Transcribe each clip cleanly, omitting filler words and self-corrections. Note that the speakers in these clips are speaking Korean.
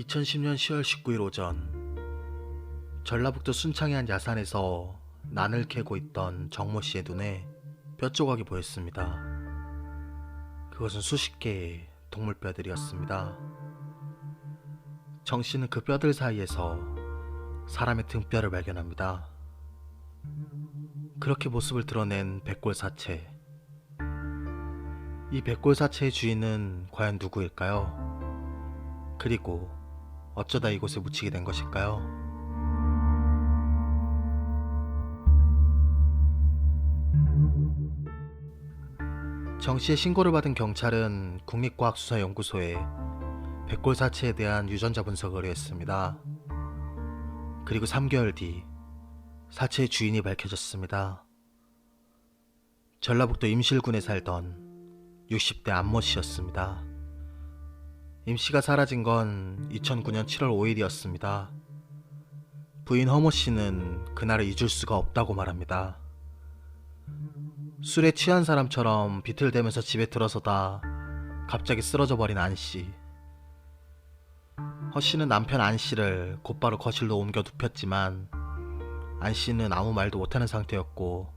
2010년 10월 19일 오전, 전라북도 순창의 한 야산에서 난을 캐고 있던 정모 씨의 눈에 뼈 조각이 보였습니다. 그것은 수십 개의 동물뼈들이었습니다. 정 씨는 그 뼈들 사이에서 사람의 등뼈를 발견합니다. 그렇게 모습을 드러낸 백골사체. 이 백골사체의 주인은 과연 누구일까요? 그리고 어쩌다 이곳에 묻히게 된 것일까요? 정 씨의 신고를 받은 경찰은 국립과학수사연구소에 백골사체에 대한 유전자 분석을 의뢰했습니다. 그리고 3개월 뒤 사체의 주인이 밝혀졌습니다. 전라북도 임실군에 살던 60대 안모 씨였습니다. 임 씨가 사라진 건 2009년 7월 5일이었습니다. 부인 허모 씨는 그날을 잊을 수가 없다고 말합니다. 술에 취한 사람처럼 비틀대면서 집에 들어서다 갑자기 쓰러져 버린 안 씨. 허 씨는 남편 안 씨를 곧바로 거실로 옮겨 눕혔지만 안 씨는 아무 말도 못하는 상태였고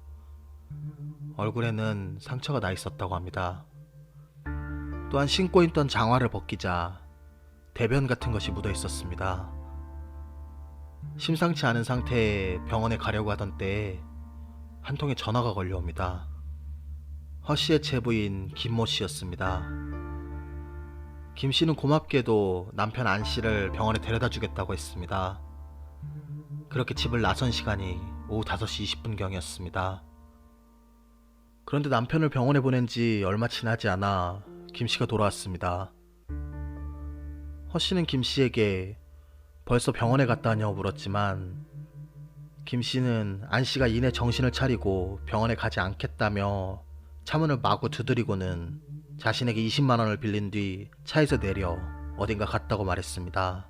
얼굴에는 상처가 나 있었다고 합니다. 또한 신고 있던 장화를 벗기자 대변 같은 것이 묻어 있었습니다. 심상치 않은 상태에 병원에 가려고 하던 때에 한 통의 전화가 걸려옵니다. 허 씨의 제부인 김모 씨였습니다. 김 씨는 고맙게도 남편 안 씨를 병원에 데려다 주겠다고 했습니다. 그렇게 집을 나선 시간이 오후 5시 20분경이었습니다. 그런데 남편을 병원에 보낸 지 얼마 지나지 않아 김 씨가 돌아왔습니다. 허 씨는 김 씨에게 벌써 병원에 갔다 왔냐고 물었지만 김 씨는 안 씨가 이내 정신을 차리고 병원에 가지 않겠다며 차문을 마구 두드리고는 자신에게 20만 원을 빌린 뒤 차에서 내려 어딘가 갔다고 말했습니다.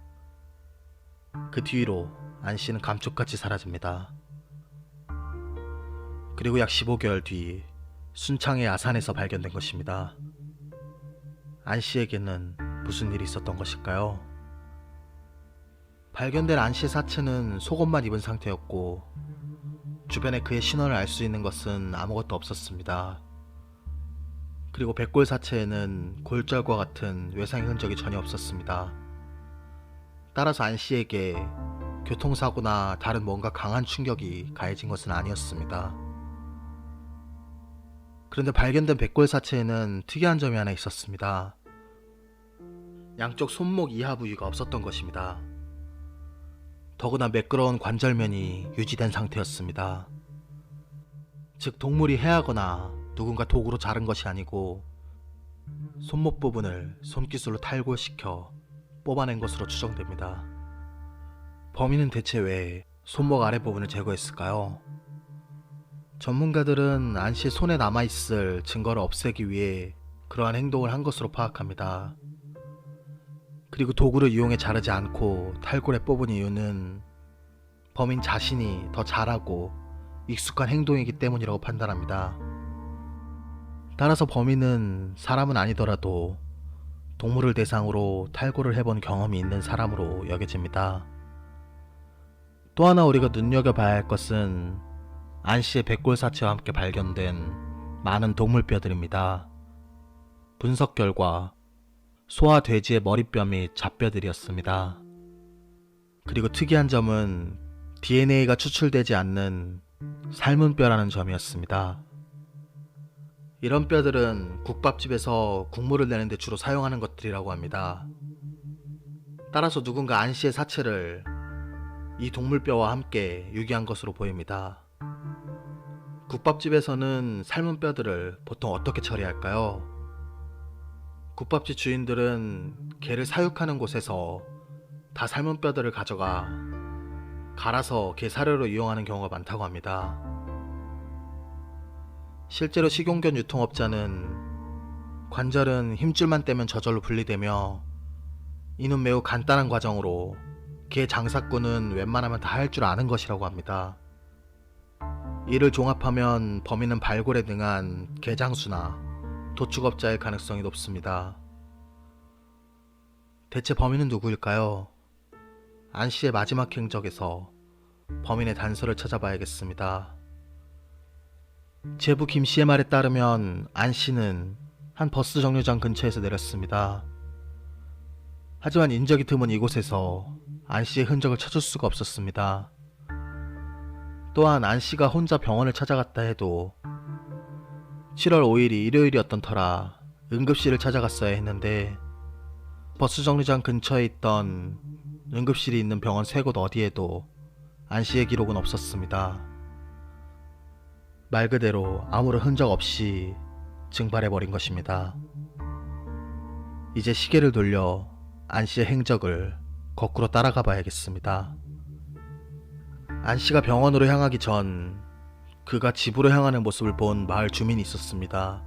그 뒤로 안 씨는 감쪽같이 사라집니다. 그리고 약 15개월 뒤 순창의 야산에서 발견된 것입니다. 안 씨에게는 무슨 일이 있었던 것일까요? 발견된 안 씨의 사체는 속옷만 입은 상태였고 주변에 그의 신원을 알 수 있는 것은 아무것도 없었습니다. 그리고 백골 사체에는 골절과 같은 외상의 흔적이 전혀 없었습니다. 따라서 안 씨에게 교통사고나 다른 뭔가 강한 충격이 가해진 것은 아니었습니다. 그런데 발견된 백골 사체에는 특이한 점이 하나 있었습니다. 양쪽 손목 이하 부위가 없었던 것입니다. 더구나 매끄러운 관절면이 유지된 상태였습니다. 즉 동물이 해하거나 누군가 도구로 자른 것이 아니고 손목 부분을 손기술로 탈골시켜 뽑아낸 것으로 추정됩니다. 범인은 대체 왜 손목 아래 부분을 제거했을까요? 전문가들은 안 씨의 손에 남아있을 증거를 없애기 위해 그러한 행동을 한 것으로 파악합니다. 그리고 도구를 이용해 자르지 않고 탈골에 뽑은 이유는 범인 자신이 더 잘하고 익숙한 행동이기 때문이라고 판단합니다. 따라서 범인은 사람은 아니더라도 동물을 대상으로 탈골을 해본 경험이 있는 사람으로 여겨집니다. 또 하나 우리가 눈여겨봐야 할 것은 안 씨의 백골 사체와 함께 발견된 많은 동물뼈들입니다. 분석 결과 소와 돼지의 머리뼈 및 잡뼈들이었습니다. 그리고 특이한 점은 DNA가 추출되지 않는 삶은 뼈라는 점이었습니다. 이런 뼈들은 국밥집에서 국물을 내는데 주로 사용하는 것들이라고 합니다. 따라서 누군가 안 씨의 사체를 이 동물뼈와 함께 유기한 것으로 보입니다. 국밥집에서는 삶은 뼈들을 보통 어떻게 처리할까요? 국밥집 주인들은 게를 사육하는 곳에서 다 삶은 뼈들을 가져가 갈아서 게 사료로 이용하는 경우가 많다고 합니다. 실제로 식용견 유통업자는 관절은 힘줄만 떼면 저절로 분리되며 이는 매우 간단한 과정으로 게 장사꾼은 웬만하면 다 할 줄 아는 것이라고 합니다. 이를 종합하면 범인은 발골에 능한 게장수나 도축업자일 가능성이 높습니다. 대체 범인은 누구일까요? 안 씨의 마지막 행적에서 범인의 단서를 찾아봐야겠습니다. 제부 김 씨의 말에 따르면 안 씨는 한 버스 정류장 근처에서 내렸습니다. 하지만 인적이 드문 이곳에서 안 씨의 흔적을 찾을 수가 없었습니다. 또한 안 씨가 혼자 병원을 찾아갔다 해도 7월 5일이 일요일이었던 터라 응급실을 찾아갔어야 했는데 버스 정류장 근처에 있던 응급실이 있는 병원 세 곳 어디에도 안 씨의 기록은 없었습니다. 말 그대로 아무런 흔적 없이 증발해버린 것입니다. 이제 시계를 돌려 안 씨의 행적을 거꾸로 따라가 봐야겠습니다. 안 씨가 병원으로 향하기 전 그가 집으로 향하는 모습을 본 마을 주민이 있었습니다.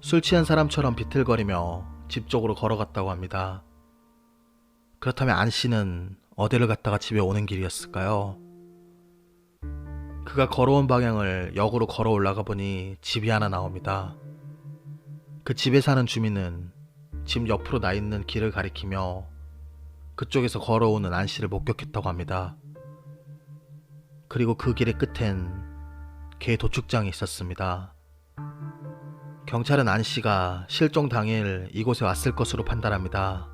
술 취한 사람처럼 비틀거리며 집 쪽으로 걸어갔다고 합니다. 그렇다면 안 씨는 어디를 갔다가 집에 오는 길이었을까요? 그가 걸어온 방향을 역으로 걸어 올라가 보니 집이 하나 나옵니다. 그 집에 사는 주민은 집 옆으로 나 있는 길을 가리키며 그쪽에서 걸어오는 안 씨를 목격했다고 합니다. 그리고 그 길의 끝엔 개 도축장이 있었습니다. 경찰은 안 씨가 실종 당일 이곳에 왔을 것으로 판단합니다.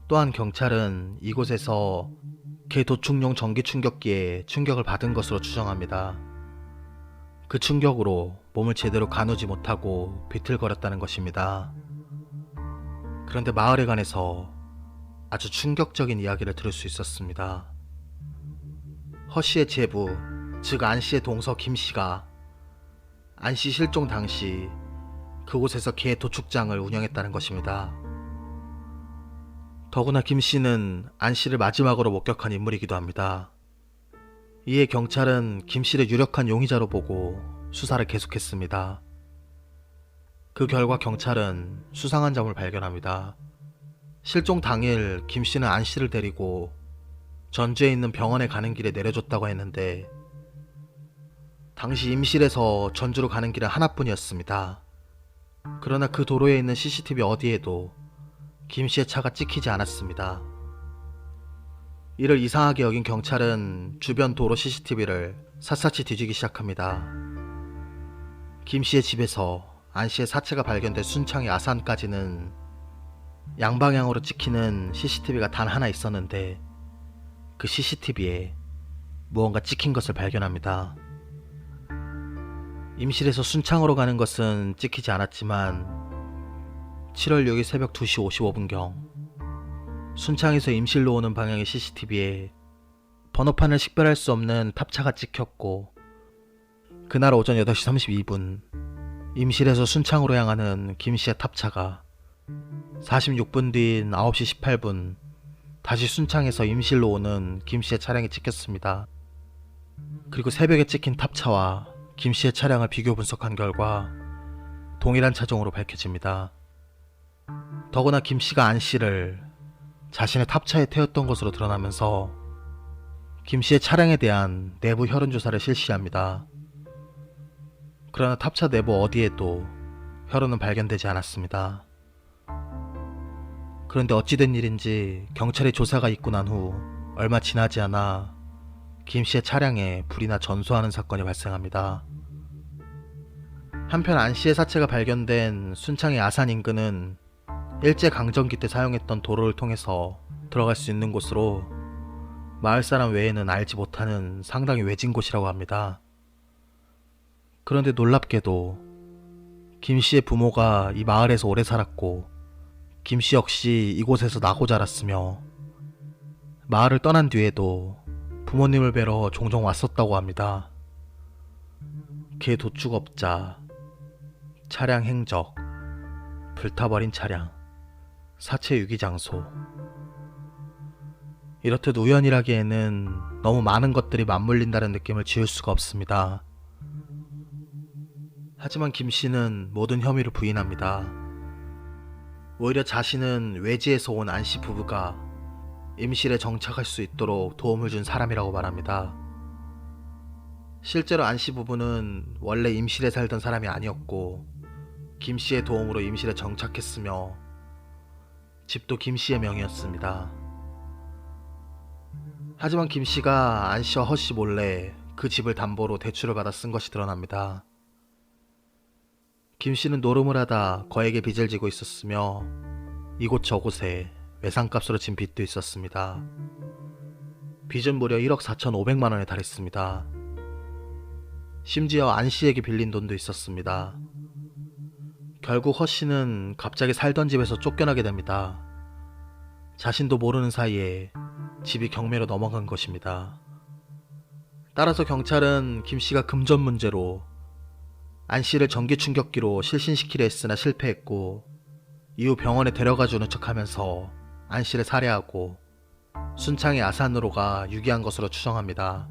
또한 경찰은 이곳에서 개 도축용 전기 충격기에 충격을 받은 것으로 추정합니다. 그 충격으로 몸을 제대로 가누지 못하고 비틀거렸다는 것입니다. 그런데 마을에 관해서 아주 충격적인 이야기를 들을 수 있었습니다. 허 씨의 제부, 즉 안 씨의 동서 김 씨가 안 씨 실종 당시 그곳에서 개 도축장을 운영했다는 것입니다. 더구나 김 씨는 안 씨를 마지막으로 목격한 인물이기도 합니다. 이에 경찰은 김 씨를 유력한 용의자로 보고 수사를 계속했습니다. 그 결과 경찰은 수상한 점을 발견합니다. 실종 당일 김 씨는 안 씨를 데리고 전주에 있는 병원에 가는 길에 내려줬다고 했는데 당시 임실에서 전주로 가는 길은 하나뿐이었습니다. 그러나 그 도로에 있는 CCTV 어디에도 김 씨의 차가 찍히지 않았습니다. 이를 이상하게 여긴 경찰은 주변 도로 CCTV를 샅샅이 뒤지기 시작합니다. 김 씨의 집에서 안 씨의 사체가 발견된 순창의 아산까지는 양방향으로 찍히는 CCTV가 단 하나 있었는데 그 CCTV에 무언가 찍힌 것을 발견합니다. 임실에서 순창으로 가는 것은 찍히지 않았지만 7월 6일 새벽 2시 55분경 순창에서 임실로 오는 방향의 CCTV에 번호판을 식별할 수 없는 탑차가 찍혔고 그날 오전 8시 32분 임실에서 순창으로 향하는 김씨의 탑차가 46분 뒤인 9시 18분 다시 순창에서 임실로 오는 김씨의 차량에 찍혔습니다. 그리고 새벽에 찍힌 탑차와 김씨의 차량을 비교 분석한 결과 동일한 차종으로 밝혀집니다. 더구나 김씨가 안씨를 자신의 탑차에 태웠던 것으로 드러나면서 김씨의 차량에 대한 내부 혈흔조사를 실시합니다. 그러나 탑차 내부 어디에도 혈흔은 발견되지 않았습니다. 그런데 어찌된 일인지 경찰의 조사가 있고 난 후 얼마 지나지 않아 김씨의 차량에 불이 나 전소하는 사건이 발생합니다. 한편 안씨의 사체가 발견된 순창의 아산 인근은 일제강점기 때 사용했던 도로를 통해서 들어갈 수 있는 곳으로 마을 사람 외에는 알지 못하는 상당히 외진 곳이라고 합니다. 그런데 놀랍게도 김씨의 부모가 이 마을에서 오래 살았고 김씨 역시 이곳에서 나고 자랐으며 마을을 떠난 뒤에도 부모님을 뵈러 종종 왔었다고 합니다. 개 도축업자, 차량 행적, 불타버린 차량, 사체 유기 장소. 이렇듯 우연이라기에는 너무 많은 것들이 맞물린다는 느낌을 지울 수가 없습니다. 하지만 김씨는 모든 혐의를 부인합니다. 오히려 자신은 외지에서 온 안씨 부부가 임실에 정착할 수 있도록 도움을 준 사람이라고 말합니다. 실제로 안씨 부부는 원래 임실에 살던 사람이 아니었고 김씨의 도움으로 임실에 정착했으며 집도 김 씨의 명의였습니다. 하지만 김 씨가 안 씨와 허 씨 몰래 그 집을 담보로 대출을 받아 쓴 것이 드러납니다. 김 씨는 노름을 하다 거액의 빚을 지고 있었으며 이곳저곳에 외상값으로 진 빚도 있었습니다. 빚은 무려 1억 4,500만 원에 달했습니다. 심지어 안 씨에게 빌린 돈도 있었습니다. 결국 허 씨는 갑자기 살던 집에서 쫓겨나게 됩니다. 자신도 모르는 사이에 집이 경매로 넘어간 것입니다. 따라서 경찰은 김 씨가 금전 문제로 안 씨를 전기 충격기로 실신시키려 했으나 실패했고, 이후 병원에 데려가주는 척하면서 안 씨를 살해하고 순창의 아산으로 가 유기한 것으로 추정합니다.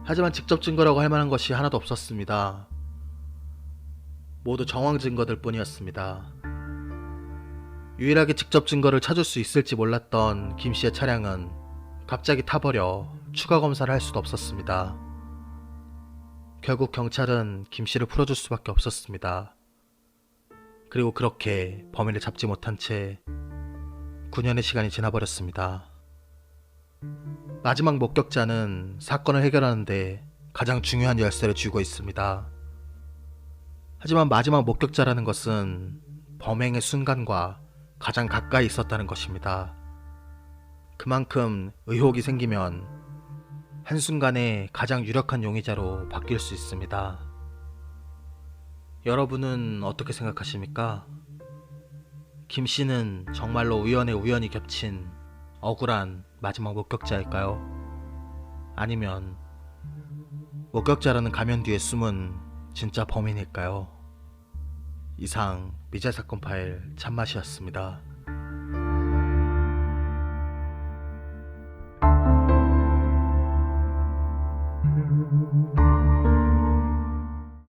하지만 직접 증거라고 할 만한 것이 하나도 없었습니다. 모두 정황 증거들 뿐이었습니다. 유일하게 직접 증거를 찾을 수 있을지 몰랐던 김 씨의 차량은 갑자기 타버려 추가 검사를 할 수도 없었습니다. 결국 경찰은 김 씨를 풀어줄 수밖에 없었습니다. 그리고 그렇게 범인을 잡지 못한 채 9년의 시간이 지나버렸습니다. 마지막 목격자는 사건을 해결하는데 가장 중요한 열쇠를 쥐고 있습니다. 하지만 마지막 목격자라는 것은 범행의 순간과 가장 가까이 있었다는 것입니다. 그만큼 의혹이 생기면 한순간에 가장 유력한 용의자로 바뀔 수 있습니다. 여러분은 어떻게 생각하십니까? 김 씨는 정말로 우연에 우연히 겹친 억울한 마지막 목격자일까요? 아니면 목격자라는 가면 뒤에 숨은 진짜 범인일까요? 이상 미제 사건 파일 참맛이었습니다.